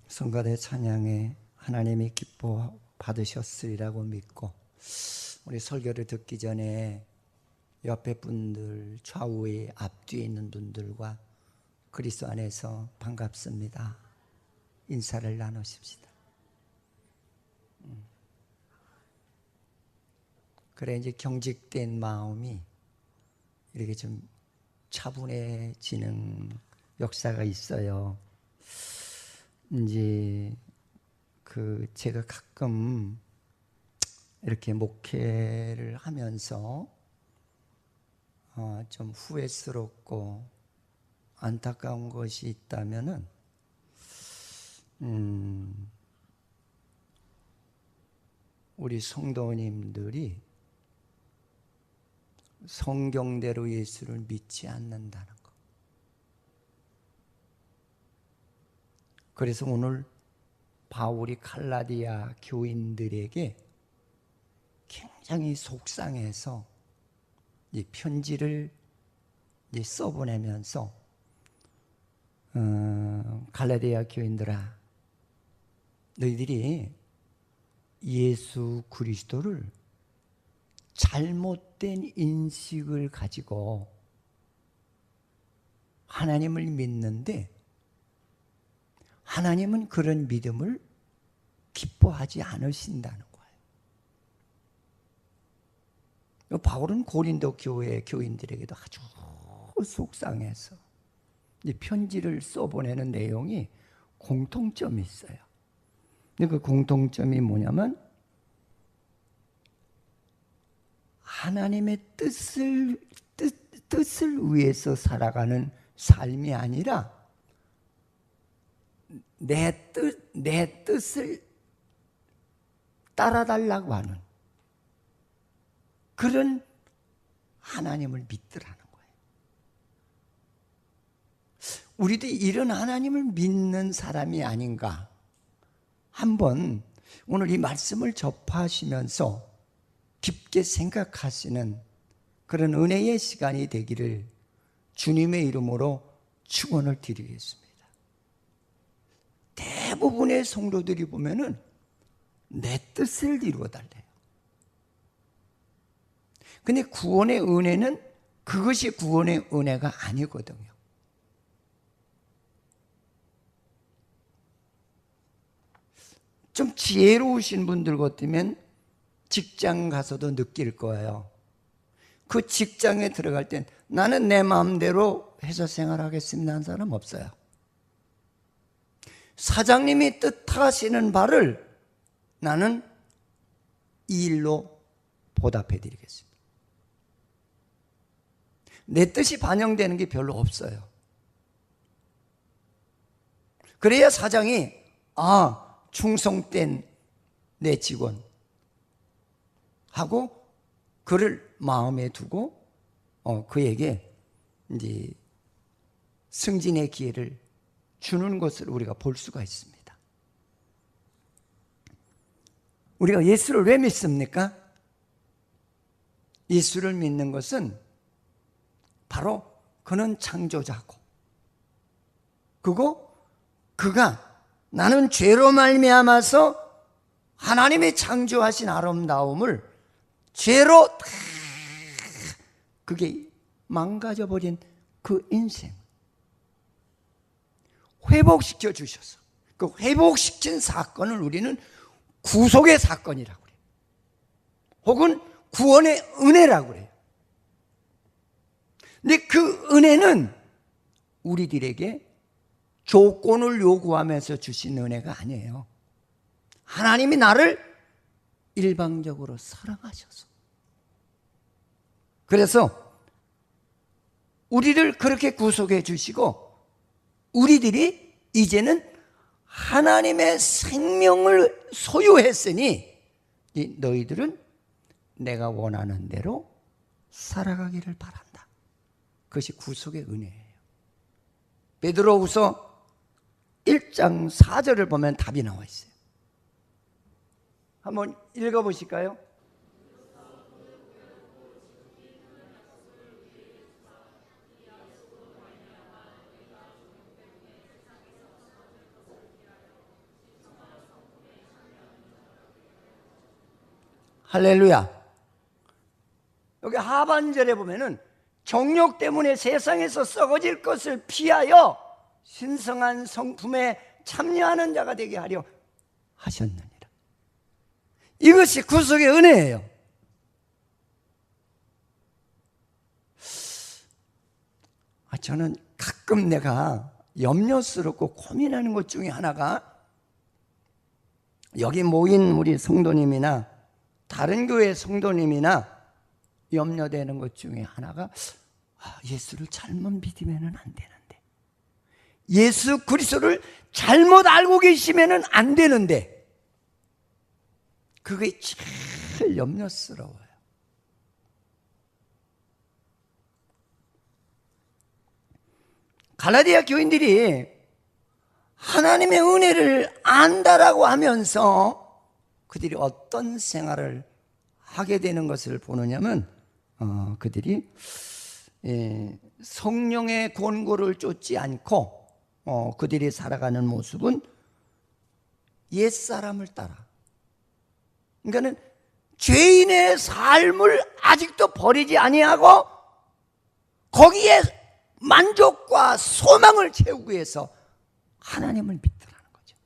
성가대 찬양에 하나님이 기뻐 받으셨으리라고 믿고, 우리 설교를 듣기 전에 옆에 분들, 좌우에 앞뒤에 있는 분들과 그리스도 안에서 반갑습니다 인사를 나누십시다. 그래, 이제 경직된 마음이 이렇게 좀 차분해지는 역사가 있어요. 이제 제가 가끔 이렇게 목회를 하면서 좀 후회스럽고 안타까운 것이 있다면은 우리 성도님들이 성경대로 예수를 믿지 않는다는 것. 그래서 오늘 바울이 갈라디아 교인들에게 굉장히 속상해서 이 편지를 써보내면서 갈라디아 교인들아, 너희들이 예수 그리스도를 잘못된 인식을 가지고 하나님을 믿는데 하나님은 그런 믿음을 기뻐하지 않으신다는 거예요. 바울은 고린도 교회 교인들에게도 아주 속상해서 이 편지를 써보내는 내용이 공통점이 있어요. 근데 그 공통점이 뭐냐면 하나님의 뜻을 위해서 살아가는 삶이 아니라 내 뜻을 따라달라고 하는 그런 하나님을 믿더라는 거예요. 우리도 이런 하나님을 믿는 사람이 아닌가. 한번 오늘 이 말씀을 접하시면서 깊게 생각하시는 그런 은혜의 시간이 되기를 주님의 이름으로 축원을 드리겠습니다. 대부분의 성도들이 보면은 내 뜻을 이루어달래요. 근데 구원의 은혜는 그것이 구원의 은혜가 아니거든요. 좀 지혜로우신 분들 같으면 직장 가서도 느낄 거예요. 그 직장에 들어갈 땐 나는 내 마음대로 회사 생활하겠습니다 하는 사람 없어요. 사장님이 뜻하시는 바를 나는 이 일로 보답해 드리겠습니다. 내 뜻이 반영되는 게 별로 없어요. 그래야 사장이 충성된 내 직원 하고 그를 마음에 두고 그에게 이제 승진의 기회를 주는 것을 우리가 볼 수가 있습니다. 우리가 예수를 왜 믿습니까? 예수를 믿는 것은 바로 그는 창조자고, 그리고 그가 나는 죄로 말미암아서 하나님이 창조하신 아름다움을 죄로 그게 망가져버린 그 인생 회복시켜 주셔서 그 회복시킨 사건을 우리는 구속의 사건이라고 그래요. 혹은 구원의 은혜라고 그래요. 근데 그 은혜는 우리들에게 조건을 요구하면서 주신 은혜가 아니에요. 하나님이 나를 일방적으로 사랑하셔서, 그래서 우리를 그렇게 구속해 주시고 우리들이 이제는 하나님의 생명을 소유했으니 너희들은 내가 원하는 대로 살아가기를 바란다. 그것이 구속의 은혜예요. 베드로후서 1장 4절을 보면 답이 나와 있어요. 한번 읽어보실까요? 할렐루야. 여기 하반절에 보면은 정욕 때문에 세상에서 썩어질 것을 피하여 신성한 성품에 참여하는 자가 되게 하려 하셨느니라. 이것이 구속의 은혜예요. 저는 가끔 내가 염려스럽고 고민하는 것 중에 하나가, 여기 모인 우리 성도님이나 다른 교회 성도님이나 염려되는 것 중에 하나가, 예수를 잘못 믿으면 안 되는데, 예수 그리스도를 잘못 알고 계시면 안 되는데, 그게 제일 염려스러워요. 갈라디아 교인들이 하나님의 은혜를 안다라고 하면서 그들이 어떤 생활을 하게 되는 것을 보느냐면, 그들이 성령의 권고를 쫓지 않고 그들이 살아가는 모습은 옛사람을 따라, 그러니까는 죄인의 삶을 아직도 버리지 아니하고 거기에 만족과 소망을 채우기 위해서 하나님을 믿더라는 거죠.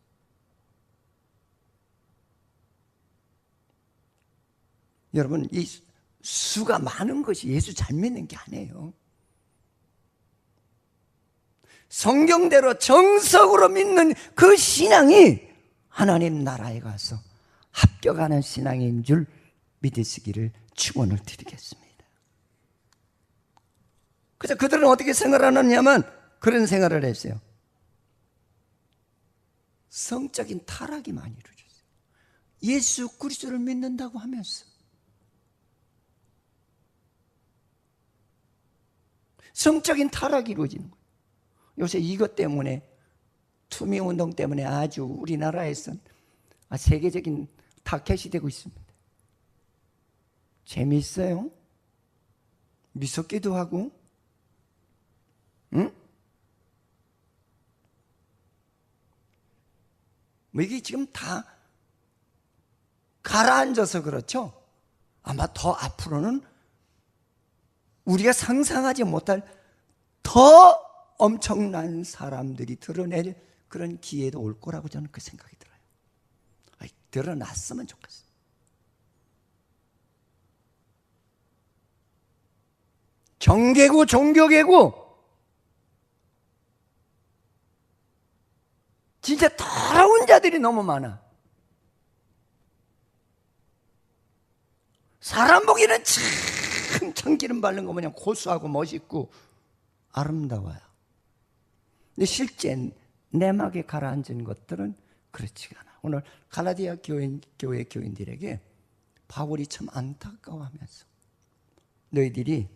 여러분, 이 수가 많은 것이 예수 잘 믿는 게 아니에요. 성경대로 정석으로 믿는 그 신앙이 하나님 나라에 가서 합격하는 신앙인 줄 믿으시기를 축원을 드리겠습니다. 그래서 그들은 어떻게 생활하느냐면 그런 생활을 했어요. 성적인 타락이 많이 이루어졌어요. 예수 그리스도를 믿는다고 하면서 성적인 타락이 이루어지는 거예요. 요새 이것 때문에, 투명운동 때문에 아주 우리나라에서는 세계적인 타켓이 되고 있습니다. 재미있어요. 무섭기도 하고, 응? 뭐 이게 지금 다 가라앉아서 그렇죠. 아마 더 앞으로는 우리가 상상하지 못할 더 엄청난 사람들이 드러낼 그런 기회도 올 거라고 저는 그 생각이 들어요. 드러났으면 좋겠어요. 정계고 종교계고 진짜 더러운 자들이 너무 많아. 사람 보기에는 참 참기름 바른 거 그냥 고소하고 멋있고 아름다워요. 근데 실제 내막에 가라앉은 것들은 그렇지가 않아. 오늘 갈라디아 교회 교인들에게 바울이 참 안타까워하면서, 너희들이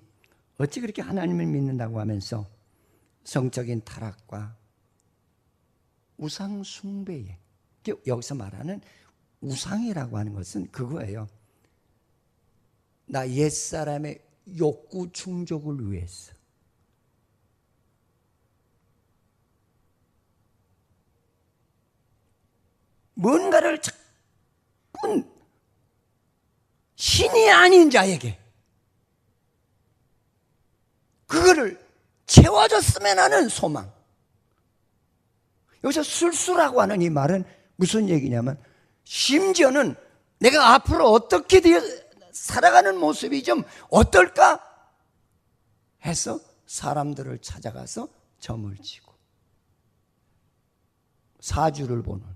어찌 그렇게 하나님을 믿는다고 하면서 성적인 타락과 우상 숭배에, 여기서 말하는 우상이라고 하는 것은 그거예요. 나 옛사람의 욕구 충족을 위해서 뭔가를 자꾸 신이 아닌 자에게 그거를 채워줬으면 하는 소망. 여기서 술수라고 하는 이 말은 무슨 얘기냐면, 심지어는 내가 앞으로 어떻게 살아가는 모습이 좀 어떨까 해서 사람들을 찾아가서 점을 치고 사주를 보는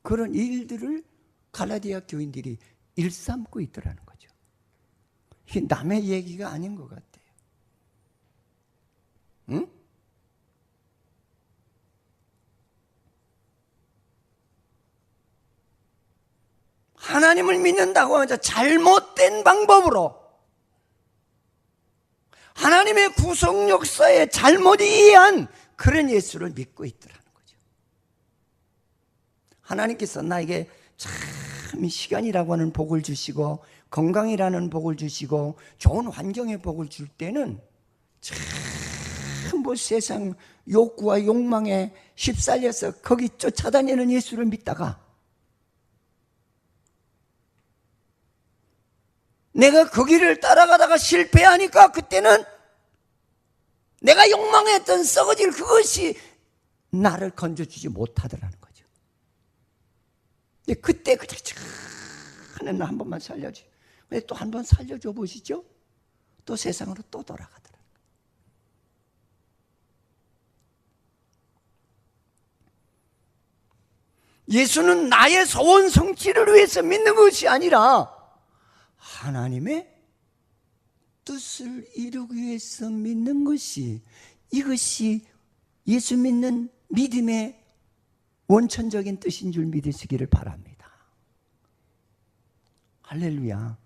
그런 일들을 갈라디아 교인들이 일삼고 있더라는 거죠. 이게 남의 얘기가 아닌 것 같아요. 응? 하나님을 믿는다고 하면서 잘못된 방법으로 하나님의 구속 역사에 잘못 이해한 그런 예수를 믿고 있더라는 거죠. 하나님께서 나에게 참 시간이라고 하는 복을 주시고 건강이라는 복을 주시고 좋은 환경의 복을 줄 때는 참 뭐 세상 욕구와 욕망에 휩쓸려서 거기 쫓아다니는 예수를 믿다가 내가 그 길을 따라가다가 실패하니까 그때는 내가 욕망했던 썩어질 그것이 나를 건져주지 못하더라는 거죠. 근데 그때 그냥 하나님 나 한 번만 살려줘. 근데 또 한 번 살려줘 보시죠. 또 세상으로 또 돌아가더라는 거예요. 예수는 나의 소원 성취를 위해서 믿는 것이 아니라 하나님의 뜻을 이루기 위해서 믿는 것이, 이것이 예수 믿는 믿음의 원천적인 뜻인 줄 믿으시기를 바랍니다. 할렐루야.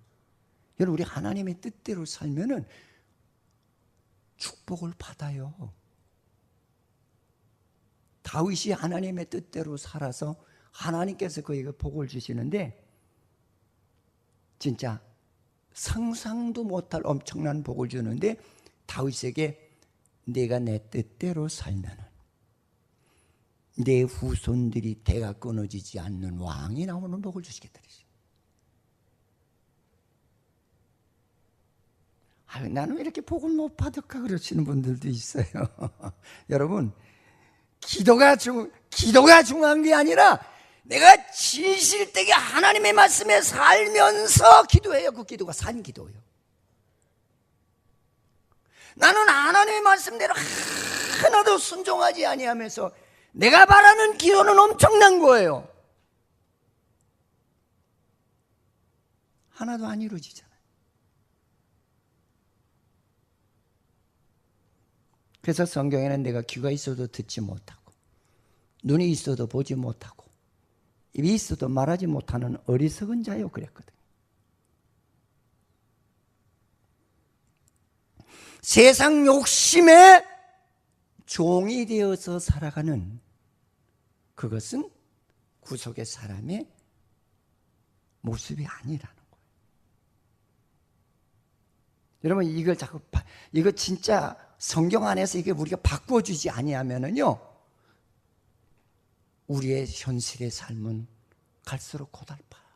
여러분, 우리 하나님의 뜻대로 살면은 축복을 받아요. 다윗이 하나님의 뜻대로 살아서 하나님께서 그에게 복을 주시는데 진짜 상상도 못할 엄청난 복을 주는데 다윗에게 내가 내 뜻대로 살면은 내 후손들이 대가 끊어지지 않는 왕이 나오는 복을 주시겠다. 나는 왜 이렇게 복을 못 받을까 그러시는 분들도 있어요. 여러분, 기도가 중요한 게 아니라 내가 진실되게 하나님의 말씀에 살면서 기도해요. 그 기도가 산 기도예요. 나는 하나님의 말씀대로 하나도 순종하지 아니하면서 내가 바라는 기도는 엄청난 거예요. 하나도 안 이루어지잖아요. 그래서 성경에는 내가 귀가 있어도 듣지 못하고 눈이 있어도 보지 못하고 입이 있어도 말하지 못하는 어리석은 자요 그랬거든요. 세상 욕심에 종이 되어서 살아가는 그것은 구속의 사람의 모습이 아니라는 거예요. 여러분, 이걸 자꾸 이거 진짜 성경 안에서 이게 우리가 바꿔주지 아니하면은요, 우리의 현실의 삶은 갈수록 고달파요.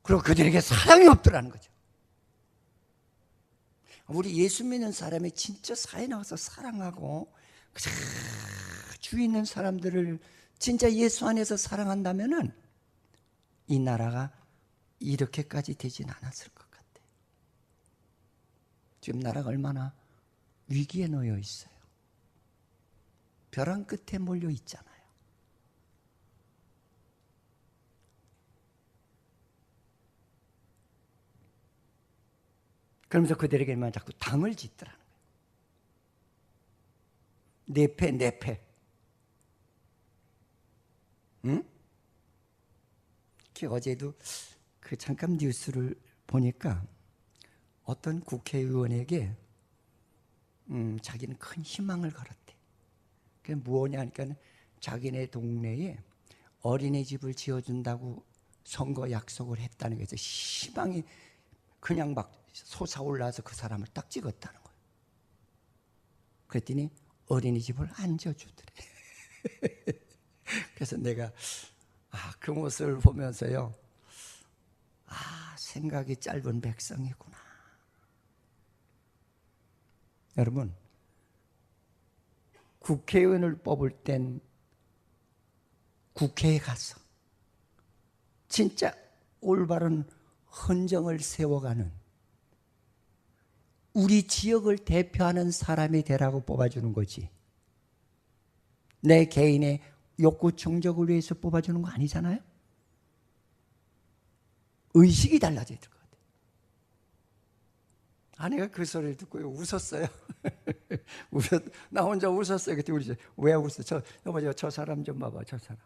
그리고 그들에게 사랑이 없더라는 거죠. 우리 예수 믿는 사람이 진짜 사회 나와서 사랑하고 주위 있는 사람들을 진짜 예수 안에서 사랑한다면은 이 나라가 이렇게까지 되진 않았을 것 같아요. 지금 나라가 얼마나 위기에 놓여 있어요. 벼랑 끝에 몰려 있잖아요. 그러면서 그들에게만 자꾸 당을 짓더라는 거예요. 내 패. 응? 어제도 그 잠깐 뉴스를 보니까 어떤 국회의원에게 자기는 큰 희망을 걸었대. 그게 뭐냐 하니까 자기네 동네에 어린이집을 지어준다고 선거 약속을 했다는 거죠. 희망이 그냥 막 솟아올라서 그 사람을 딱 찍었다는 거예요. 그랬더니 어린이집을 안 지어주더래. 그래서 내가 그 모습을 보면서요, 생각이 짧은 백성이구나. 여러분, 국회의원을 뽑을 땐 국회에 가서 진짜 올바른 헌정을 세워가는 우리 지역을 대표하는 사람이 되라고 뽑아주는 거지, 내 개인의 욕구 충족을 위해서 뽑아주는 거 아니잖아요. 의식이 달라져야 될 것 같아요. 아내가 그 소리를 듣고 웃었어요. 나 혼자 웃었어요. 그때 우리 왜 웃어? 여보, 저 사람 좀 봐봐, 저 사람.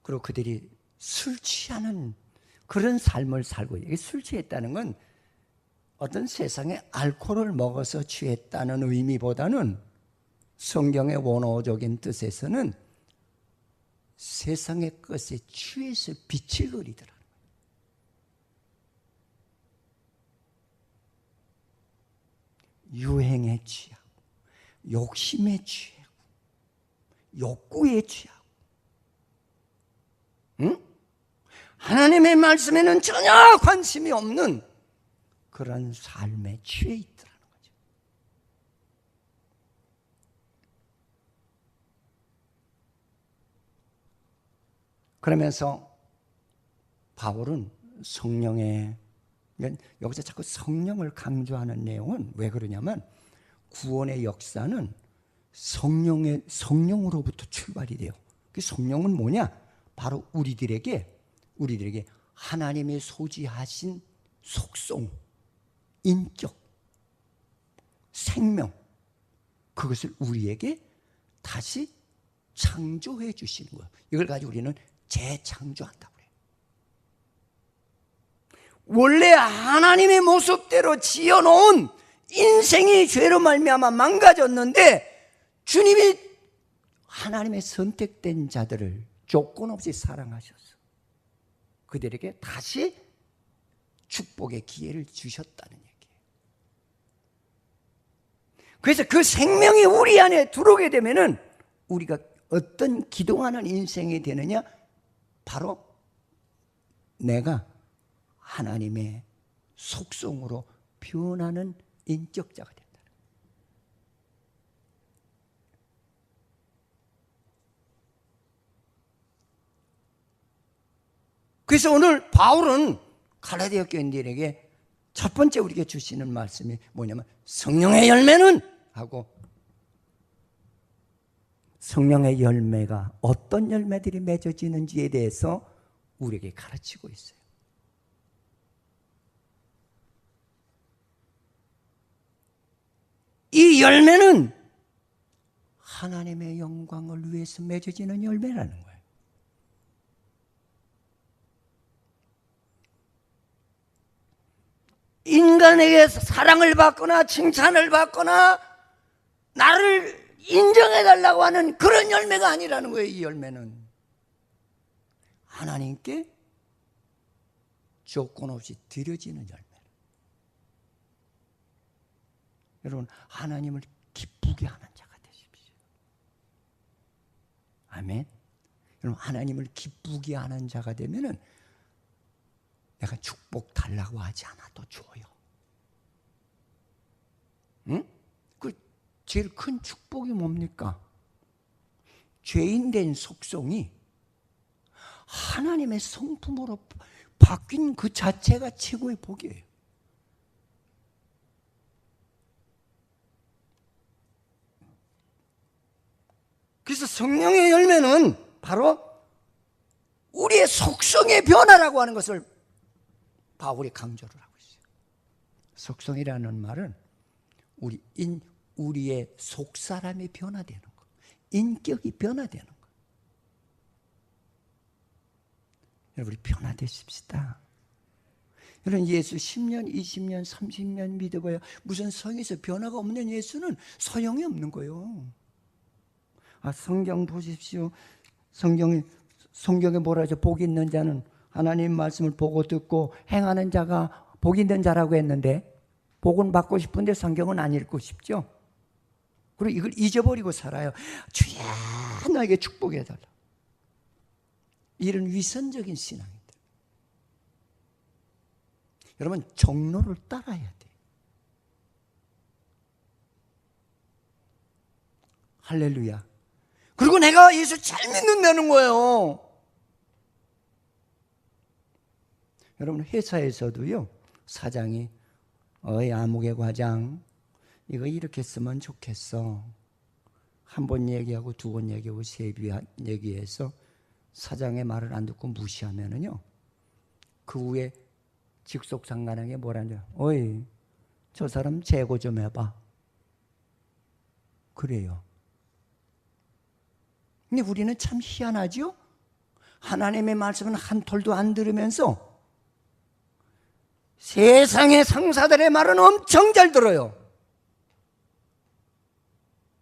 그리고 그들이 술 취하는 그런 삶을 살고 있어요. 술 취했다는 건 어떤 세상에 알코올을 먹어서 취했다는 의미보다는 성경의 원어적인 뜻에서는 세상의 것에 취해서 빛을 그리더라. 유행에 취하고 욕심에 취하고 욕구에 취하고, 응? 하나님의 말씀에는 전혀 관심이 없는 그런 삶에 취해 있더라는 거죠. 그러면서 바울은 성령의, 여기서 자꾸 성령을 강조하는 내용은 왜 그러냐면, 구원의 역사는 성령으로부터 출발이 돼요. 그 성령은 뭐냐? 바로 우리들에게 하나님의 소지하신 속성, 인격, 생명, 그것을 우리에게 다시 창조해 주시는 거예요. 이걸 가지고 우리는 재창조한다고 그래요. 원래 하나님의 모습대로 지어놓은 인생이 죄로 말미암아 망가졌는데, 주님이 하나님의 선택된 자들을 조건 없이 사랑하셔서 그들에게 다시 축복의 기회를 주셨다는 얘기예요. 그래서 그 생명이 우리 안에 들어오게 되면은 우리가 어떤 기도하는 인생이 되느냐? 바로 내가 하나님의 속성으로 변하는 인격자가 된다. 그래서 오늘 바울은 갈라디아 교인들에게 첫 번째 우리에게 주시는 말씀이 뭐냐면, 성령의 열매는 하고, 성령의 열매가 어떤 열매들이 맺어지는지에 대해서 우리에게 가르치고 있어요. 이 열매는 하나님의 영광을 위해서 맺어지는 열매라는 거예요. 인간에게 사랑을 받거나 칭찬을 받거나 나를 인정해달라고 하는 그런 열매가 아니라는 거예요. 이 열매는 하나님께 조건 없이 드려지는 열매. 여러분, 하나님을 기쁘게 하는 자가 되십시오. 아멘. 여러분, 하나님을 기쁘게 하는 자가 되면은 내가 축복 달라고 하지 않아도 줘요. 응? 그 제일 큰 축복이 뭡니까? 죄인된 속성이 하나님의 성품으로 바뀐 그 자체가 최고의 복이에요. 그래서 성령의 열매는 바로 우리의 속성의 변화라고 하는 것을 바울이 강조를 하고 있어요. 속성이라는 말은 우리의 속사람이 변화되는 거, 인격이 변화되는 거. 여러분, 우리 변화되십시다. 여러분, 예수 10년, 20년, 30년 믿어봐야 무슨 성에서 변화가 없는 예수는 소용이 없는 거예요. 성경 보십시오. 성경에 뭐라 하죠? 복 있는 자는 하나님 말씀을 보고 듣고 행하는 자가 복 있는 자라고 했는데, 복은 받고 싶은데 성경은 안 읽고 싶죠? 그리고 이걸 잊어버리고 살아요. 주야, 나에게 축복해달라. 이런 위선적인 신앙이다. 여러분, 정로를 따라야 돼. 할렐루야. 그리고 내가 예수 잘 믿는다는 거예요. 여러분, 회사에서도요, 사장이 아무개 과장 이거 이렇게 쓰면 좋겠어. 한 번 얘기하고 두 번 얘기하고 세 번 얘기해서 사장의 말을 안 듣고 무시하면은요, 그 후에 직속 상관에게 뭐라냐? 어이, 저 사람 재고 좀 해봐. 그래요. 근데 우리는 참 희한하죠? 하나님의 말씀은 한 톨도 안 들으면서 세상의 상사들의 말은 엄청 잘 들어요.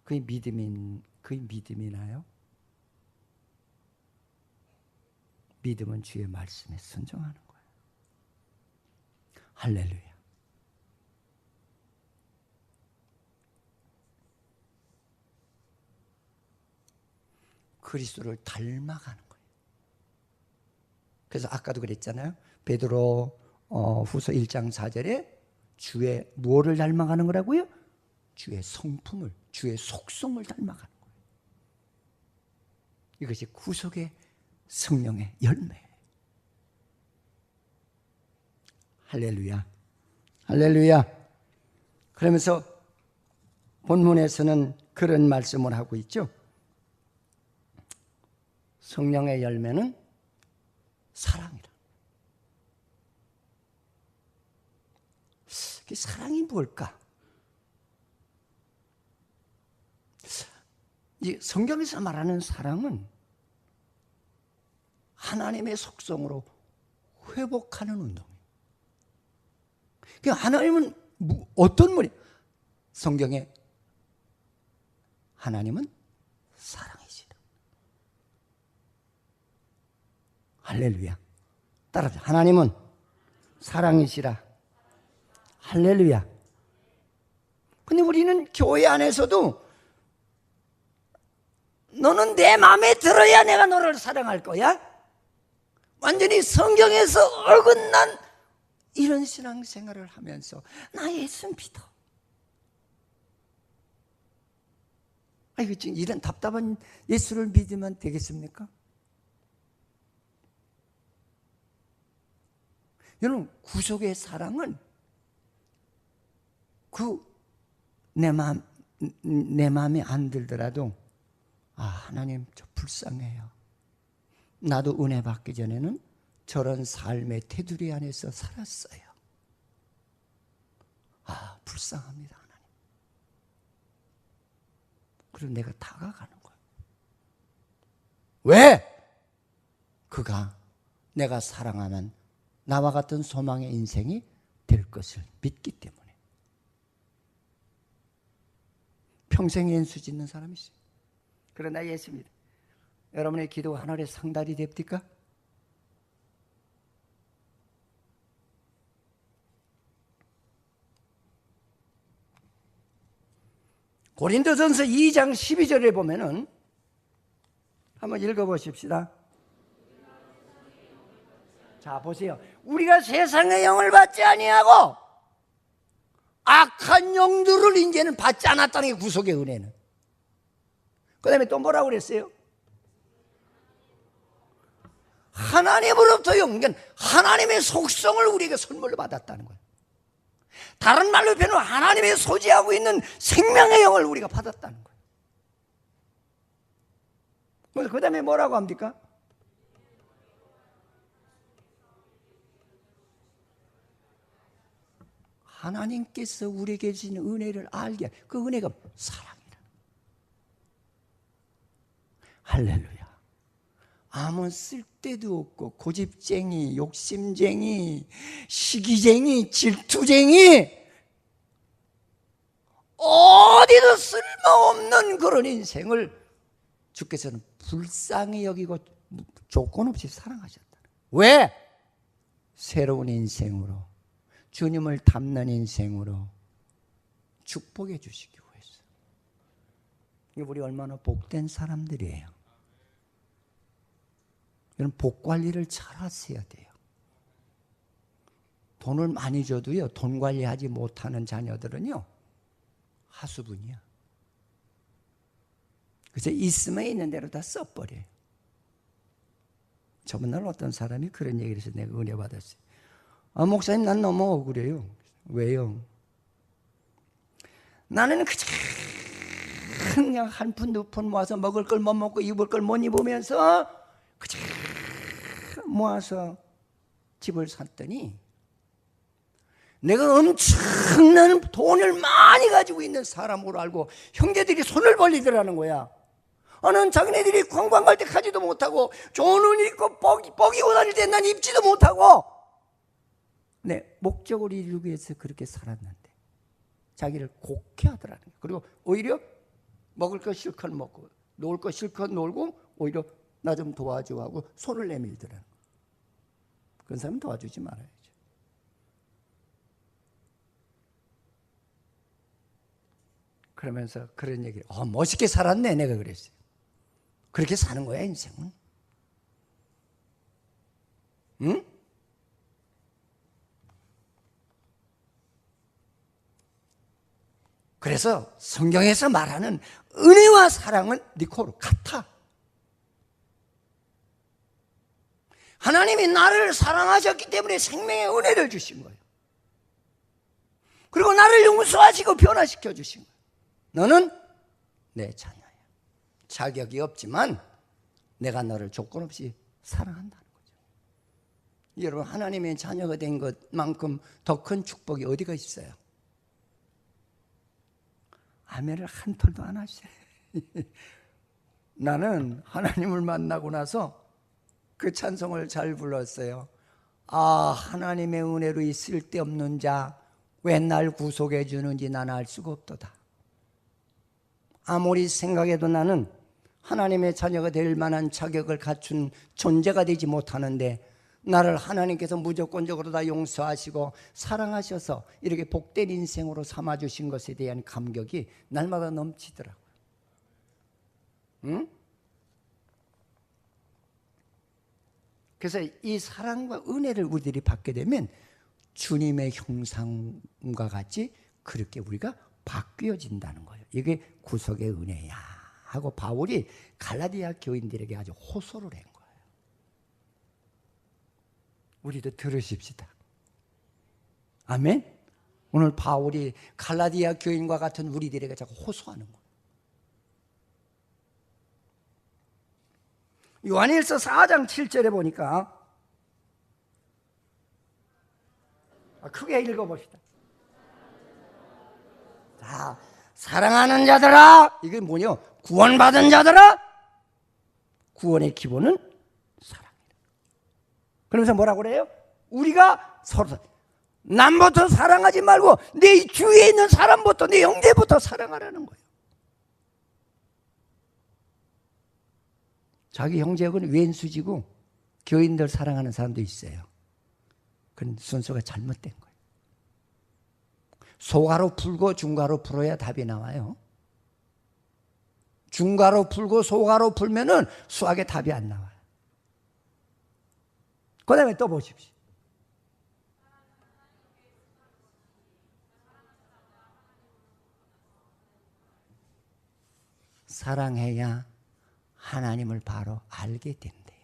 그게 믿음이나요? 믿음은 주의 말씀에 순종하는 거예요. 할렐루야. 그리스도를 닮아가는 거예요. 그래서 아까도 그랬잖아요. 베드로 후서 1장 4절에 주의 무엇을 닮아가는 거라고요? 주의 성품을, 주의 속성을 닮아가는 거예요. 이것이 구속의 성령의 열매예요. 할렐루야, 할렐루야. 그러면서 본문에서는 그런 말씀을 하고 있죠. 성령의 열매는 사랑이라. 사랑이 뭘까? 이 성경에서 말하는 사랑은 하나님의 속성으로 회복하는 운동이에요. 하나님은 어떤 분이? 성경에 하나님은 사랑이시라. 할렐루야. 따라합시다. 하나님은 사랑이시라. 할렐루야. 근데 우리는 교회 안에서도 너는 내 마음에 들어야 내가 너를 사랑할 거야? 완전히 성경에서 어긋난 이런 신앙생활을 하면서 나 예수 믿어. 아이고, 지금 이런 답답한 예수를 믿으면 되겠습니까? 여러분, 구속의 사랑은 내 마음에 안 들더라도 하나님 저 불쌍해요. 나도 은혜 받기 전에는 저런 삶의 테두리 안에서 살았어요. 불쌍합니다, 하나님. 그리고 내가 다가가는 거예요. 왜? 그가 내가 사랑하면 나와 같은 소망의 인생이 될 것을 믿기 때문에. 평생 연수 짓는 사람이 있어요. 그러나 예수입니다. 여러분의 기도가 하늘의 상달이 됩니까? 고린도전서 2장 12절에 보면은 한번 읽어보십시다. 자, 보세요. 우리가 세상의 영을 받지 아니하고 악한 영들을 이제는 받지 않았다는 게 구속의 은혜는. 그 다음에 또 뭐라고 그랬어요? 하나님으로부터 영, 그러니까 하나님의 속성을 우리에게 선물로 받았다는 거예요. 다른 말로 표현하면 하나님의 소지하고 있는 생명의 영을 우리가 받았다는 거예요. 그 다음에 뭐라고 합니까? 하나님께서 우리에게 주신 은혜를 알게, 그 은혜가 사랑이라. 할렐루야. 아무 쓸데도 없고 고집쟁이, 욕심쟁이, 시기쟁이, 질투쟁이, 어디도 쓸모없는 그런 인생을 주께서는 불쌍히 여기고 조건 없이 사랑하셨다. 왜? 새로운 인생으로, 주님을 닮는 인생으로 축복해 주시기 위해서. 우리 얼마나 복된 사람들이에요. 이런 복 관리를 잘 하셔야 돼요. 돈을 많이 줘도요, 돈 관리하지 못하는 자녀들은요, 하수분이야. 그래서 있으면 있는 대로 다 써버려요. 저번날 어떤 사람이 그런 얘기를 해서 내가 은혜 받았어요. 목사님, 난 너무 억울해요. 왜요? 나는 그냥 한 푼 두 푼 모아서 먹을 걸 못 먹고 입을 걸 못 입으면서 그저 모아서 집을 샀더니 내가 엄청난 돈을 많이 가지고 있는 사람으로 알고 형제들이 손을 벌리더라는 거야. 난 자기네들이 관광 갈 때 가지도 못하고 좋은 옷 입고 뻑이고 다닐 때 난 입지도 못하고, 네, 목적을 이루기 위해서 그렇게 살았는데 자기를 곡해하더라는 거예요. 그리고 오히려 먹을 거 실컷 먹고 놀 거 실컷 놀고 오히려 나 좀 도와줘 하고 손을 내밀더라는 거예요. 그런 사람은 도와주지 말아야죠. 그러면서 그런 얘기를 멋있게 살았네 내가 그랬어요. 그렇게 사는 거야, 인생은. 응? 그래서 성경에서 말하는 은혜와 사랑은 니코로 같아. 하나님이 나를 사랑하셨기 때문에 생명의 은혜를 주신 거예요. 그리고 나를 용서하시고 변화시켜 주신 거예요. 너는 내 자녀야. 자격이 없지만 내가 너를 조건 없이 사랑한다는 거죠. 여러분, 하나님의 자녀가 된 것만큼 더 큰 축복이 어디가 있어요? 아멘을 한 톨도 안 하시네. 나는 하나님을 만나고 나서 그 찬송을 잘 불렀어요. 아, 하나님의 은혜로 이 쓸데없는 자 왜 날 구속해 주는지 나는 알 수가 없도다. 아무리 생각해도 나는 하나님의 자녀가 될 만한 자격을 갖춘 존재가 되지 못하는데 나를 하나님께서 무조건적으로 다 용서하시고 사랑하셔서 이렇게 복된 인생으로 삼아주신 것에 대한 감격이 날마다 넘치더라고요. 응? 그래서 이 사랑과 은혜를 우리들이 받게 되면 주님의 형상과 같이 그렇게 우리가 바뀌어진다는 거예요. 이게 구속의 은혜야 하고 바울이 갈라디아 교인들에게 아주 호소를 한 거예요. 우리도 들으십시다. 아멘. 오늘 바울이 갈라디아 교인과 같은 우리들에게 자꾸 호소하는 거예요. 요한일서 4장 7절에 보니까 크게 읽어봅시다. 자, 사랑하는 자들아, 이게 뭐냐? 구원받은 자들아, 구원의 기본은 사랑이다. 그러면서 뭐라고 그래요? 우리가 서로 남부터 사랑하지 말고 내 주위에 있는 사람부터, 내 형제부터 사랑하라는 거예요. 자기 형제하고는 왼수지고 교인들 사랑하는 사람도 있어요. 그건 순서가 잘못된 거예요. 소가로 풀고 중가로 풀어야 답이 나와요. 중가로 풀고 소가로 풀면은 수학에 답이 안 나와요. 그 다음에 또 보십시오. 사랑해야 하나님을 바로 알게 된대요.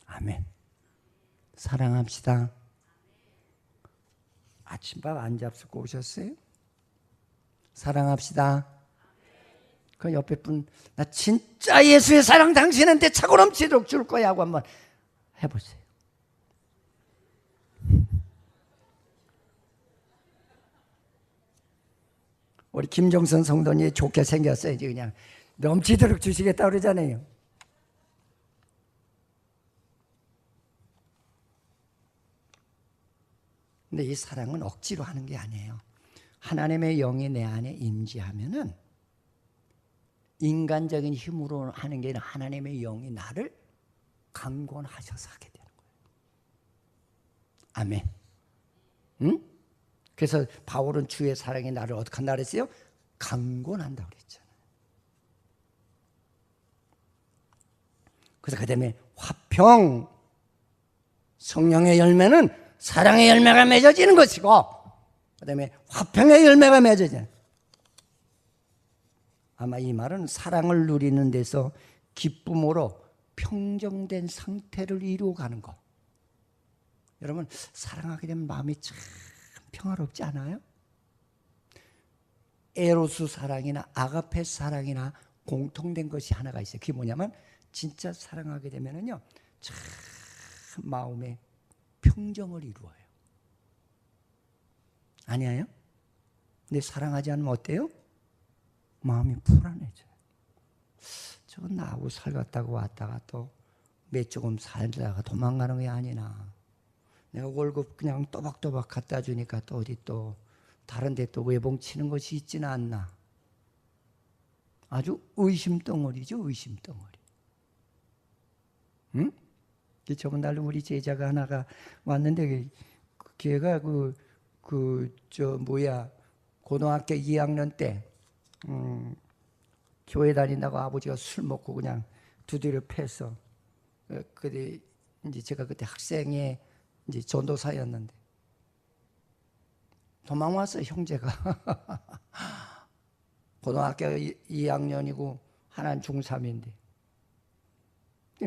아멘. 사랑합시다. 아침밥 안 잡수고 오셨어요? 사랑합시다. 그 옆에 분, 나 진짜 예수의 사랑 당신한테 차고 넘치도록 줄 거야 하고 한번 해보세요. 우리 김정선 성도님이 좋게 생겼어요. 이제 그냥 넘치도록 주시겠다 그러잖아요. 근데 이 사랑은 억지로 하는 게 아니에요. 하나님의 영이 내 안에 임재하면은 인간적인 힘으로 하는 게 아니라 하나님의 영이 나를 강권하셔서 하게 되는 거예요. 아멘. 응? 그래서 바울은 주의 사랑이 나를 어떻게 한다 그랬어요? 강권한다 그랬잖아요. 그래서 그 다음에 화평, 성령의 열매는 사랑의 열매가 맺어지는 것이고 그 다음에 화평의 열매가 맺어지는. 아마 이 말은 사랑을 누리는 데서 기쁨으로 평정된 상태를 이루어가는 것. 여러분, 사랑하게 되면 마음이 참 평화롭지 않아요? 에로스 사랑이나 아가페 사랑이나 공통된 것이 하나가 있어요. 그게 뭐냐면 진짜 사랑하게 되면은요, 참 마음에 평정을 이루어요. 아니에요? 근데 사랑하지 않으면 어때요? 마음이 불안해져요. 저건 나하고 살갔다고 왔다가 또 몇 조금 살다가 도망가는 게 아니나. 내가 월급 그냥 또박또박 갖다 주니까 또 어디 또 다른 데 또 외봉치는 것이 있지는 않나. 아주 의심덩어리죠, 의심덩어리. 응? 저번 날 우리 제자가 하나가 왔는데 걔가 고등학교 2학년 때 교회 다닌다고 아버지가 술 먹고 그냥 두드려 패서, 그때 이제 제가 그때 학생의 이제 전도사였는데 도망왔어요. 형제가 고등학교 2학년이고 하나는 중3인데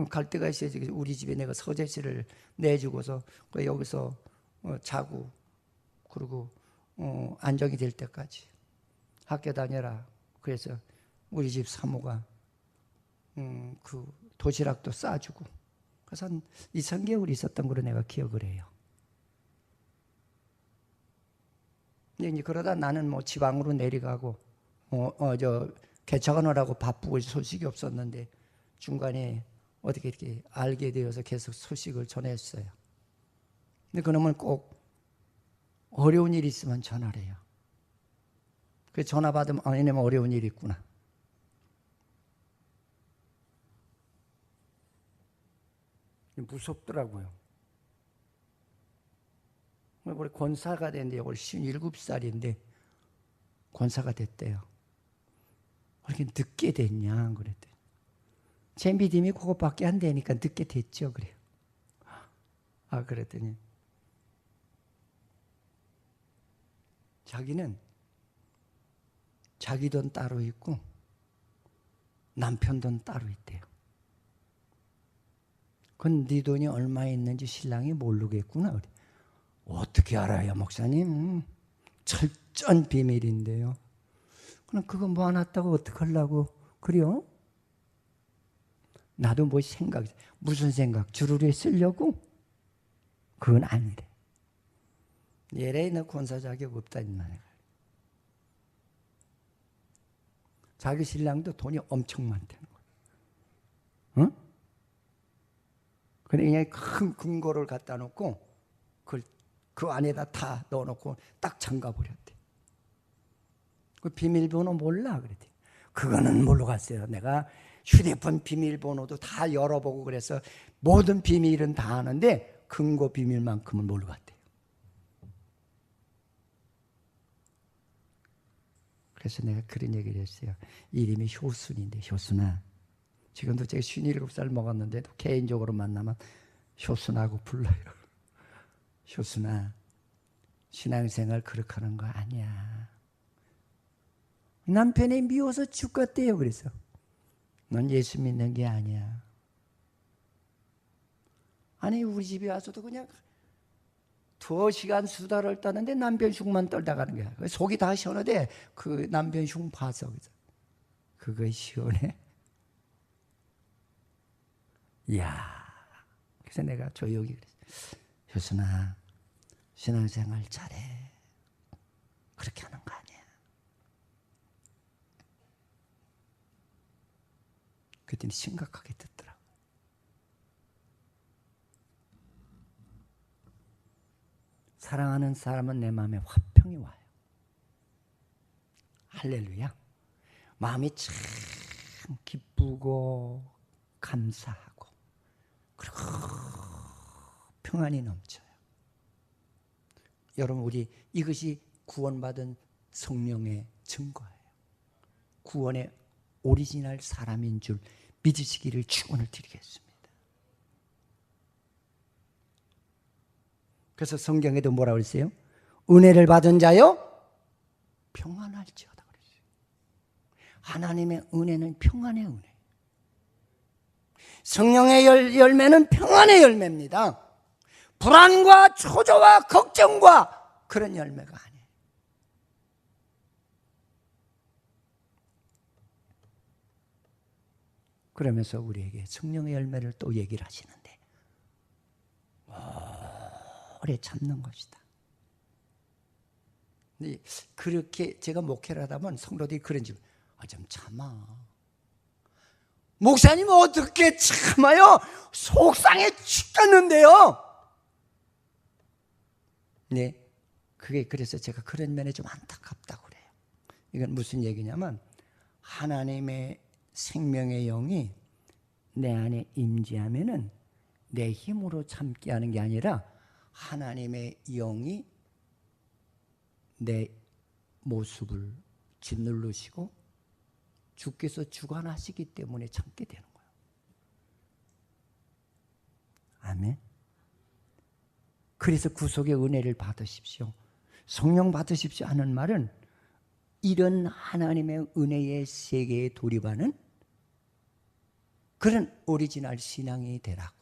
갈 데가 있어야지. 우리 집에 내가 서재실을 내주고서 여기서 자고, 그리고 안정이 될 때까지 학교 다녀라. 그래서 우리 집 사모가 그 도시락도 싸주고, 그래서 한 2, 3개월 있었던 걸로 내가 기억을 해요. 근데 이제 그러다 나는 뭐 지방으로 내려가고 개척하느라고 바쁘고 소식이 없었는데 중간에 어떻게 이렇게 알게 되어서 계속 소식을 전했어요. 근데 그놈은 꼭 어려운 일이 있으면 전화를 해요. 그 전화 받으면 이놈은 어려운 일이 있구나. 무섭더라고요. 우리 권사가 됐는데 올 57살인데 권사가 됐대요. 왜 이렇게 늦게 됐냐 그랬더니 제 믿음이 그것밖에 안 되니까 늦게 됐죠 그래요. 그랬더니 자기는 자기 돈 따로 있고 남편 돈 따로 있대요. 그건 네 돈이 얼마 있는지 신랑이 모르겠구나 그래. 어떻게 알아요 목사님? 철저한 비밀인데요. 그럼 그거 모아놨다고 어떡하려고 그래요? 나도 뭐 생각, 무슨 생각? 주르르 쓰려고? 그건 아니래. 얘래 너 권사 자격 없다 이 말이야. 자기 신랑도 돈이 엄청 많다는 거야. 응? 근데 그냥 큰 금고를 갖다 놓고 그 안에다 다 넣어놓고 딱 잠가버렸대. 그 비밀번호 몰라 그랬대. 그거는 모르겠어요. 내가 휴대폰 비밀번호도 다 열어보고 그래서 모든 비밀은 다 아는데 금고 비밀만큼은 모르겠대요. 그래서 내가 그런 얘기를 했어요. 이름이 효순인데 효순아, 지금도 제가 57살 먹었는데도 개인적으로 만나면 효순하고 불러요. 효순아, 신앙생활 그렇게 하는 거 아니야. 남편이 미워서 죽겠대요. 그래서 넌 예수 믿는 게 아니야. 아니 우리 집에 와서도 그냥 2시간 수다를 떠는데 남편 흉만 떨다 가는 거야. 속이 다 시원하대. 그 남편 흉 봐서. 그거 시원해? 이야. 그래서 내가 조용히 그랬어. 효순아, 신앙생활 잘해. 그렇게 하는 거 아니야. 그랬더니 심각하게 듣더라고. 사랑하는 사람은 내 마음에 화평이 와요. 할렐루야. 마음이 참 기쁘고 감사하고 그리고 평안이 넘쳐요. 여러분, 우리 이것이 구원받은 성령의 증거예요. 구원의 오리지널 사람인 줄 믿으시기를 축원을 드리겠습니다. 그래서 성경에도 뭐라고 그랬어요? 은혜를 받은 자요 평안할지어다 그랬어요. 하나님의 은혜는 평안의 은혜. 성령의 열매는 평안의 열매입니다. 불안과 초조와 걱정과 그런 열매가 아니에요. 그러면서 우리에게 성령의 열매를 또 얘기를 하시는데 오래 참는 것이다. 근데 그렇게 제가 목회를 하다 보면 성도들이 그런지 좀 참아. 목사님 어떻게 참아요? 속상해 죽겠는데요. 네, 그게 그래서 제가 그런 면에 좀 안타깝다고 그래요. 이건 무슨 얘기냐면 하나님의 생명의 영이 내 안에 임재하면은 내 힘으로 참게 하는 게 아니라 하나님의 영이 내 모습을 짓누르시고 주께서 주관하시기 때문에 참게 되는 거예요. 아멘. 그래서 구속의 은혜를 받으십시오. 성령 받으십시오 하는 말은 이런 하나님의 은혜의 세계에 돌입하는 그런 오리지널 신앙이 되라고.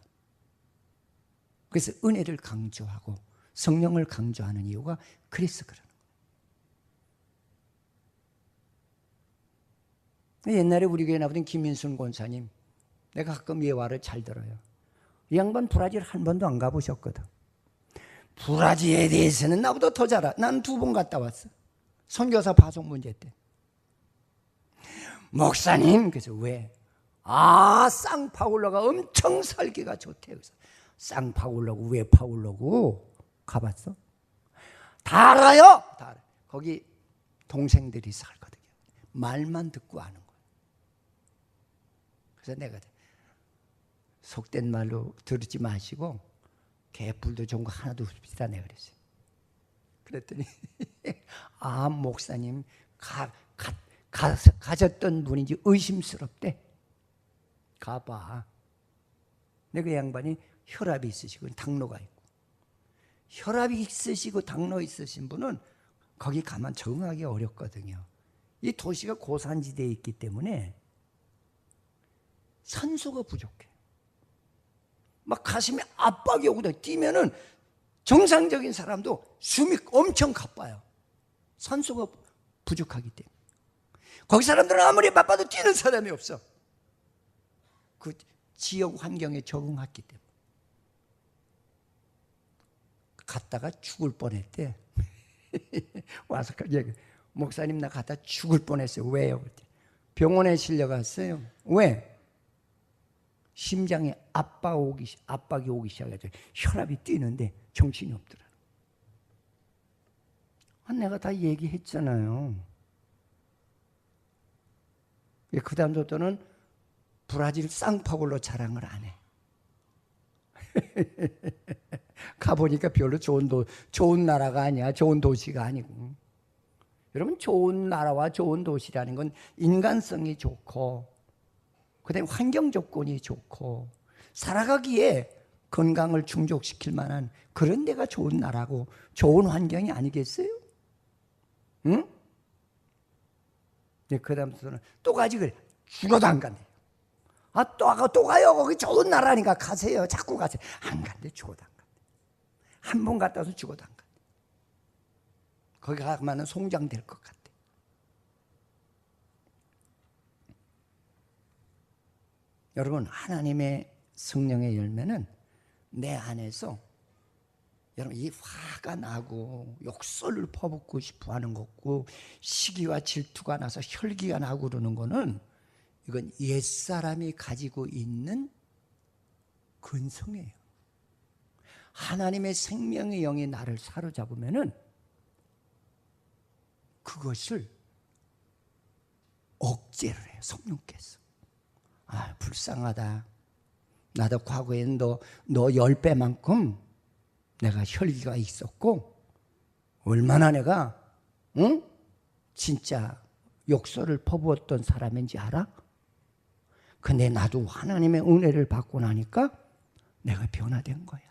그래서 은혜를 강조하고 성령을 강조하는 이유가 그래서 그러는 거예요. 옛날에 우리 교회 나오던 김민순 권사님, 내가 가끔 예화를 잘 들어요. 이 양반 브라질 한 번도 안 가보셨거든. 브라질에 대해서는 나보다 더 잘 알아. 난 2번 갔다 왔어. 선교사 파송 문제 때. 목사님, 그래서 왜? 상파울로가 엄청 살기가 좋대요. 그래서 상파울로고 왜 파울로고 가봤어? 다 알아요. 다 알아. 거기 동생들이 살거든요. 말만 듣고 아는 거예요. 그래서 내가 속된 말로 들지 마시고 개뿔도 좋은 거 하나도 없습니다. 내가 그랬어요. 그랬더니 목사님 가셨던 분인지 의심스럽대. 가봐. 근데 그 양반이 혈압이 있으시고 당뇨가 있고, 혈압이 있으시고 당뇨 있으신 분은 거기 가면 적응하기 어렵거든요. 이 도시가 고산지대에 있기 때문에 산소가 부족해. 막 가슴에 압박이 오거든. 뛰면은 정상적인 사람도 숨이 엄청 가빠요. 산소가 부족하기 때문에. 거기 사람들은 아무리 바빠도 뛰는 사람이 없어. 그 지역 환경에 적응했기 때문에. 갔다가 죽을 뻔했대. 와서 얘기, 목사님 나 갔다 죽을 뻔했어요. 왜요? 병원에 실려갔어요. 왜? 심장에 압박이 오기 시작해서 혈압이 뛰는데 정신이 없더라. 내가 다 얘기했잖아요. 그 다음부터는 브라질 상파울로 자랑을 안 해. 가보니까 별로 좋은 나라가 아니야. 좋은 도시가 아니고. 여러분, 좋은 나라와 좋은 도시라는 건 인간성이 좋고, 그 다음에 환경 조건이 좋고, 살아가기에 건강을 충족시킬 만한 그런 데가 좋은 나라고 좋은 환경이 아니겠어요? 응? 네, 그 다음부터는 또 가지 그래. 죽어도 안 간대. 또 가요. 거기 좋은 나라니까 가세요. 자꾸 가세요. 안 간대. 죽어도 안 간대. 한 번 갔다 와서 죽어도 안 간대. 거기 가면 송장될 것 같대. 여러분, 하나님의 성령의 열매는 내 안에서 여러분 이 화가 나고 욕설을 퍼붓고 싶어 하는 거고 시기와 질투가 나서 혈기가 나고 그러는 거는 이건 옛사람이 가지고 있는 근성이에요. 하나님의 생명의 영이 나를 사로잡으면은 그것을 억제를 해요. 성령께서. 불쌍하다. 나도 과거에는 너 10배만큼 내가 혈기가 있었고 얼마나 내가 진짜 욕설을 퍼부었던 사람인지 알아? 근데 나도 하나님의 은혜를 받고 나니까 내가 변화된 거야.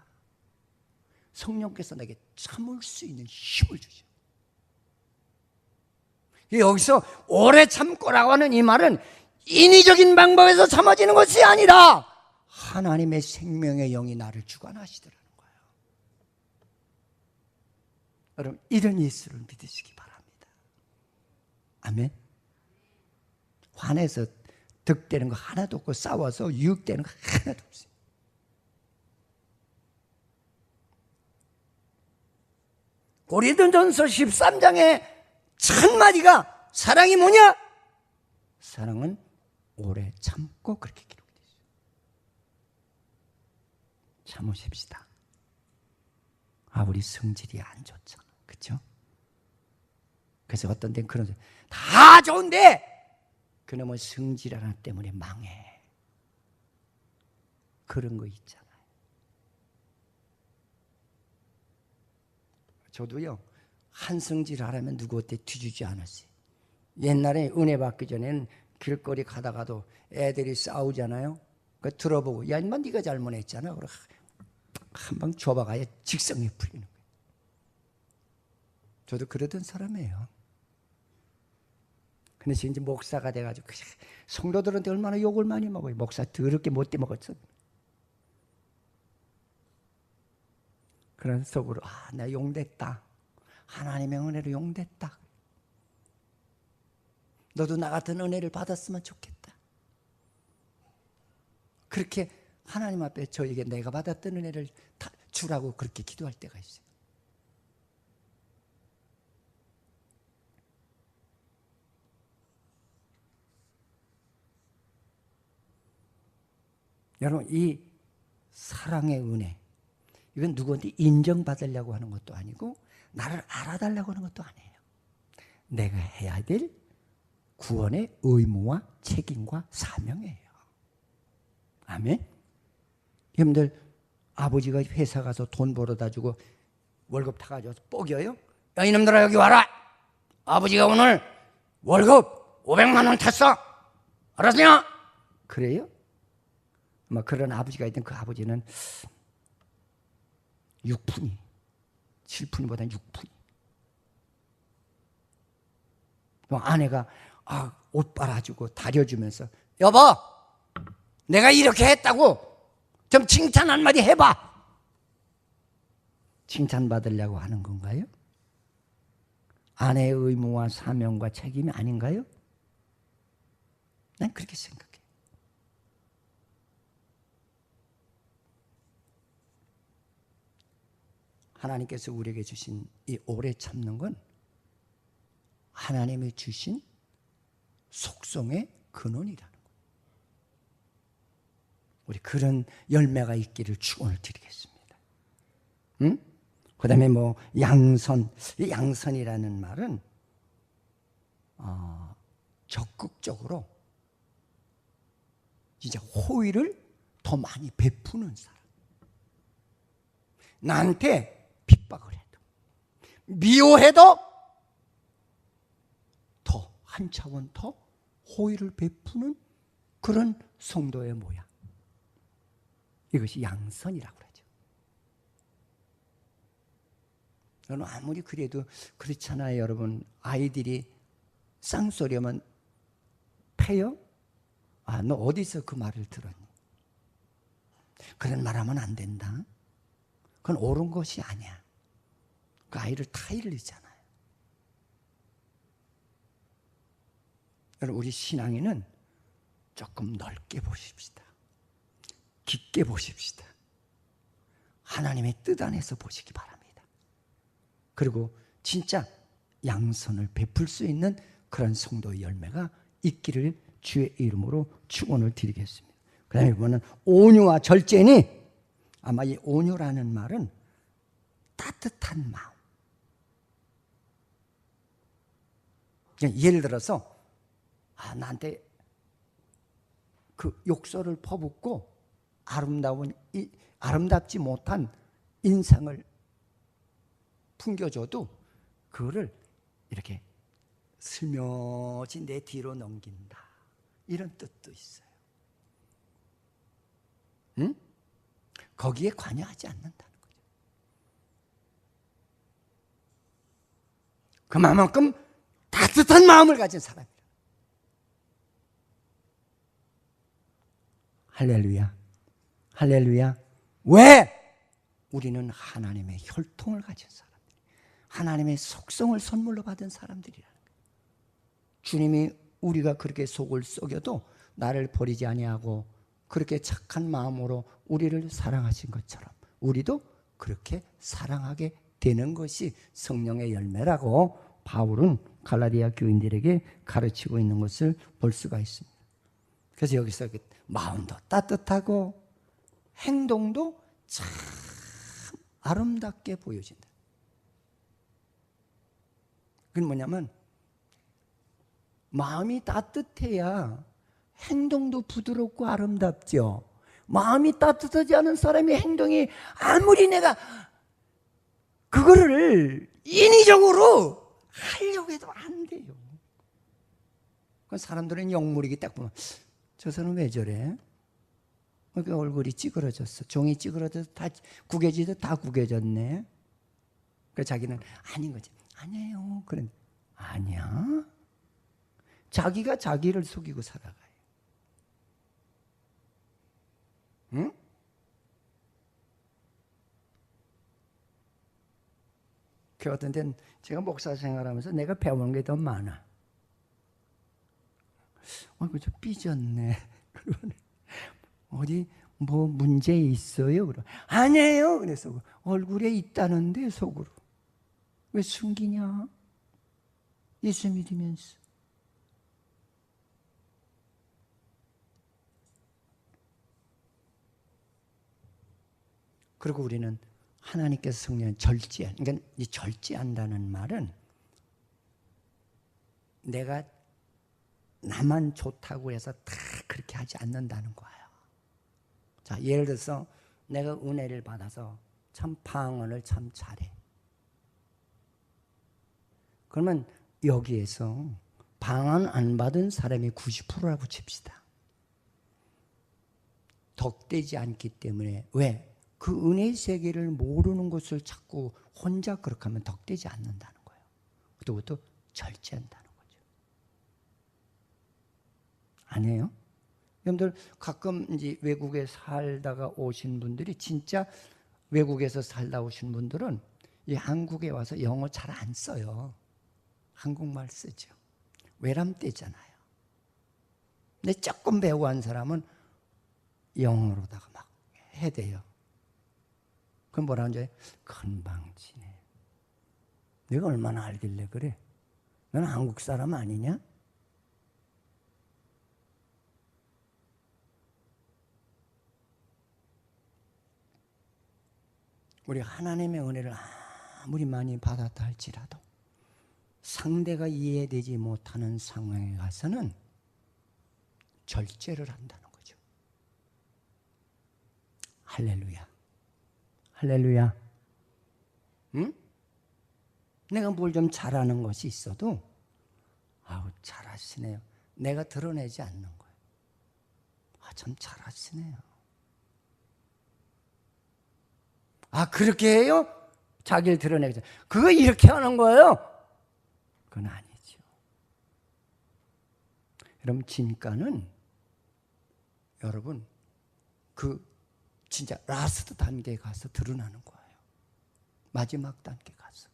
성령께서 내게 참을 수 있는 힘을 주죠. 여기서 오래 참고라고 하는 이 말은 인위적인 방법에서 참아지는 것이 아니라 하나님의 생명의 영이 나를 주관하시더라는 거예요. 여러분, 이런 예수를 믿으시기 바랍니다. 아멘. 화내서 득되는 거 하나도 없고 싸워서 유익되는 거 하나도 없어요. 고린도전서 13장의 첫 마디가 사랑이 뭐냐? 사랑은 오래 참고 그렇게 기록되어 있어요. 참으십시다. 우리 성질이 안 좋잖아. 그렇죠? 그래서 어떤 데는 그런 다 좋은데 그놈의 성질 하나 때문에 망해. 그런 거 있잖아요. 저도요, 한 성질 하라면 누구한테 뒤주지 않았어요. 옛날에 은혜 받기 전에는 길거리 가다가도 애들이 싸우잖아요. 그 들어보고 야 인마 네가 잘못했잖아. 그래 한 방 줘봐가야 직성이 풀리는 거예요. 저도 그러던 사람이에요. 그래서 이제 목사가 돼가지고 성도들한테 얼마나 욕을 많이 먹어요. 목사 더럽게 못돼 먹었어. 그런 속으로 나 용됐다. 하나님의 은혜로 용됐다. 너도 나 같은 은혜를 받았으면 좋겠다. 그렇게 하나님 앞에 저에게 내가 받았던 은혜를 다 주라고 그렇게 기도할 때가 있어요. 여러분, 이 사랑의 은혜, 이건 누구한테 인정받으려고 하는 것도 아니고 나를 알아달라고 하는 것도 아니에요. 내가 해야 될 구원의 의무와 책임과 사명이에요. 아멘. 여러분들 아버지가 회사 가서 돈 벌어다 주고 월급 타가지고 뽀겨요? 야 이놈들아 여기 와라. 아버지가 오늘 월급 500만 원 탔어. 알았냐? 그래요? 아마 그런 아버지가 있던 그 아버지는 6푼이 7푼보다는 6푼이. 아내가 옷 빨아주고 다려주면서 여보 내가 이렇게 했다고 좀 칭찬 한마디 해봐. 칭찬받으려고 하는 건가요? 아내의 의무와 사명과 책임이 아닌가요? 난 그렇게 생각해. 하나님께서 우리에게 주신 이 오래 참는 건 하나님이 주신 속성의 근원이라는 거예요. 우리 그런 열매가 있기를 축원을 드리겠습니다. 그 다음에 양선. 이 양선이라는 말은 적극적으로 진짜 호의를 더 많이 베푸는 사람. 나한테 핍박을 해도 미워해도 더 한 차원 더 호의를 베푸는 그런 성도의 모양. 이것이 양선이라고 그러죠. 여러분 아무리 그래도 그렇잖아요. 여러분 아이들이 쌍소리하면 패요? 너 어디서 그 말을 들었니? 그런 말하면 안 된다. 그건 옳은 것이 아니야. 그 아이를 타일리잖아요. 여러분 우리 신앙에는 조금 넓게 보십시다. 깊게 보십시다. 하나님의 뜻 안에서 보시기 바랍니다. 그리고 진짜 양선을 베풀 수 있는 그런 성도의 열매가 있기를 주의 이름으로 축원을 드리겠습니다. 그 다음에 보면 온유와 절제니 아마 이 온유라는 말은 따뜻한 마음. 예를 들어서 나한테 그 욕설을 퍼붓고 아름답지 못한 인상을 풍겨줘도 그거를 이렇게 슬며시 내 뒤로 넘긴다. 이런 뜻도 있어요. 응? 거기에 관여하지 않는다는 거죠. 그만큼 따뜻한 마음을 가진 사람이라. 할렐루야. 할렐루야. 왜? 우리는 하나님의 혈통을 가진 사람들, 하나님의 속성을 선물로 받은 사람들이라는 거예요. 주님이 우리가 그렇게 속을 썩여도 나를 버리지 아니하고 그렇게 착한 마음으로 우리를 사랑하신 것처럼 우리도 그렇게 사랑하게 되는 것이 성령의 열매라고 바울은 갈라디아 교인들에게 가르치고 있는 것을 볼 수가 있습니다. 그래서 여기서 마음도 따뜻하고 행동도 참 아름답게 보여진다. 그건 뭐냐면 마음이 따뜻해야 행동도 부드럽고 아름답죠. 마음이 따뜻하지 않은 사람의 행동이 아무리 내가 그거를 인위적으로 하려고 해도 안 돼요. 그 사람들은 영물이기 딱 보면 저 사람 왜 저래? 그 얼굴이 찌그러졌어. 종이 찌그러져서 다 구겨지도 다 구겨졌네. 그 자기는 아닌 거지. 아니에요. 그런 아니야. 자기가 자기를 속이고 살아가요. 응? 그 어떤 데는 제가 목사 생활하면서 내가 배우는 게 더 많아. 그저 삐졌네. 그러면 어디 뭐 문제 있어요? 그럼 아니에요. 그래서 얼굴에 있다는데 속으로 왜 숨기냐? 예수 믿으면서. 그리고 우리는 하나님께서 성령 절제한, 그러니까 이 절제한다는 말은 내가 나만 좋다고 해서 다 그렇게 하지 않는다는 거예요. 자, 예를 들어서 내가 은혜를 받아서 참 방언을 참 잘해. 그러면 여기에서 방언 안 받은 사람이 90%라고 칩시다. 덕되지 않기 때문에. 왜? 그 은혜의 세계를 모르는 것을 자꾸 혼자 그렇게 하면 덕되지 않는다는 거예요. 그것도 절제한다는 거죠. 아니에요? 여러분들 가끔 이제 외국에 살다가 오신 분들이 진짜 외국에서 살다 오신 분들은 이 한국에 와서 영어 잘 안 써요. 한국말 쓰죠. 외람되잖아요. 근데 조금 배우고 한 사람은 영어로다가 막 해대요. 그럼 뭐라 하는지 건방지네. 내가 얼마나 알길래 그래? 너는 한국 사람 아니냐? 우리 하나님의 은혜를 아무리 많이 받았다 할지라도 상대가 이해되지 못하는 상황에 가서는 절제를 한다는 거죠. 할렐루야. 할렐루야. 응? 내가 뭘 좀 잘하는 것이 있어도 아우 잘하시네요. 내가 드러내지 않는 거예요. 참 잘하시네요. 그렇게 해요? 자기를 드러내죠. 그거 이렇게 하는 거예요? 그건 아니죠. 여러분 진가는 여러분 그 진짜 라스트 단계에 가서 드러나는 거예요. 마지막 단계 가서.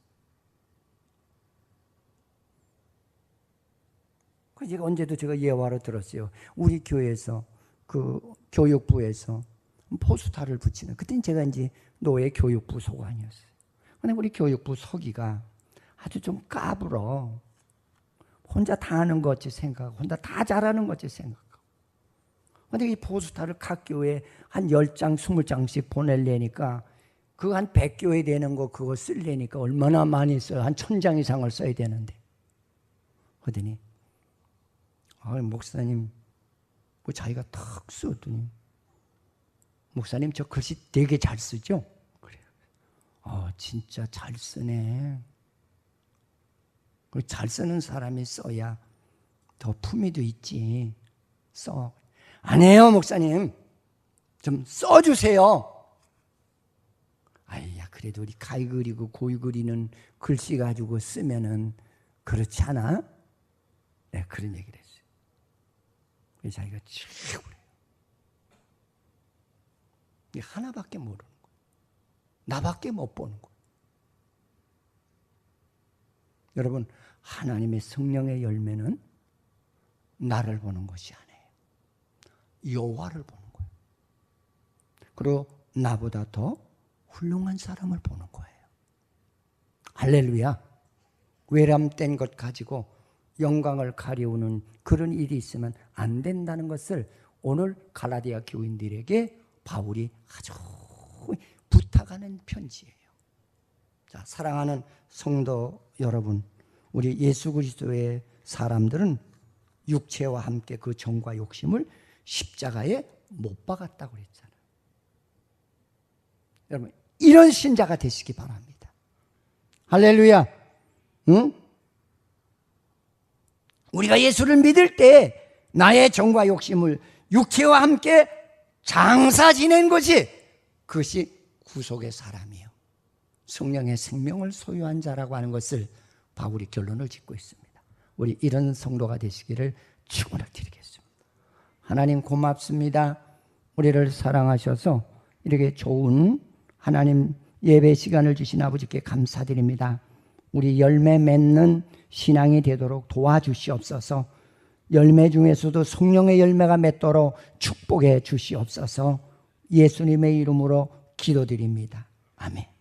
제가 언제도 제가 예화로 들었어요. 우리 교회에서 그 교육부에서 포스터를 붙이는, 그때는 제가 이제 노예 교육부 소관이었어요. 근데 우리 교육부 서기가 아주 좀 까불어. 혼자 다 하는 것 같이 생각하고 혼자 다 잘하는 것 같이 생각하고. 근데 이 포스터를 각 교회에 한 10장 20장씩 보내려니까 그거 한 100교회 되는 거 그거 쓰려니까 얼마나 많이 써요. 한 1000장 이상을 써야 되는데. 그러더니 목사님 뭐 자기가 탁 쓰더니 목사님 저 글씨 되게 잘 쓰죠? 그래요. 진짜 잘 쓰네. 잘 쓰는 사람이 써야 더 품위도 있지. 써. 아니에요, 목사님. 좀 써주세요. 그래도 우리 가위 그리고 고이 그리는 글씨 가지고 쓰면은 그렇지 않아? 네, 그런 얘기를 했어요. 그래서 자기가 최고래요. 하나밖에 모르는 거예요. 나밖에 못 보는 거예요. 여러분, 하나님의 성령의 열매는 나를 보는 것이 아니에요. 여호와를 보는 거예요. 그리고 나보다 더 훌륭한 사람을 보는 거예요. 할렐루야. 외람된 것 가지고 영광을 가려우는 그런 일이 있으면 안 된다는 것을 오늘 갈라디아 교인들에게 바울이 아주 부탁하는 편지예요. 자, 사랑하는 성도 여러분, 우리 예수 그리스도의 사람들은 육체와 함께 그 정과 욕심을 십자가에 못 박았다고 그랬잖아요. 여러분, 이런 신자가 되시기 바랍니다. 할렐루야. 응? 우리가 예수를 믿을 때 나의 정과 욕심을 육체와 함께 장사 지낸 것이, 그것이 구속의 사람이요 성령의 생명을 소유한 자라고 하는 것을 바울이 결론을 짓고 있습니다. 우리 이런 성도가 되시기를 축원을 드리겠습니다. 하나님 고맙습니다. 우리를 사랑하셔서 이렇게 좋은 하나님 예배 시간을 주신 아버지께 감사드립니다. 우리 열매 맺는 신앙이 되도록 도와주시옵소서. 열매 중에서도 성령의 열매가 맺도록 축복해 주시옵소서. 예수님의 이름으로 기도드립니다. 아멘.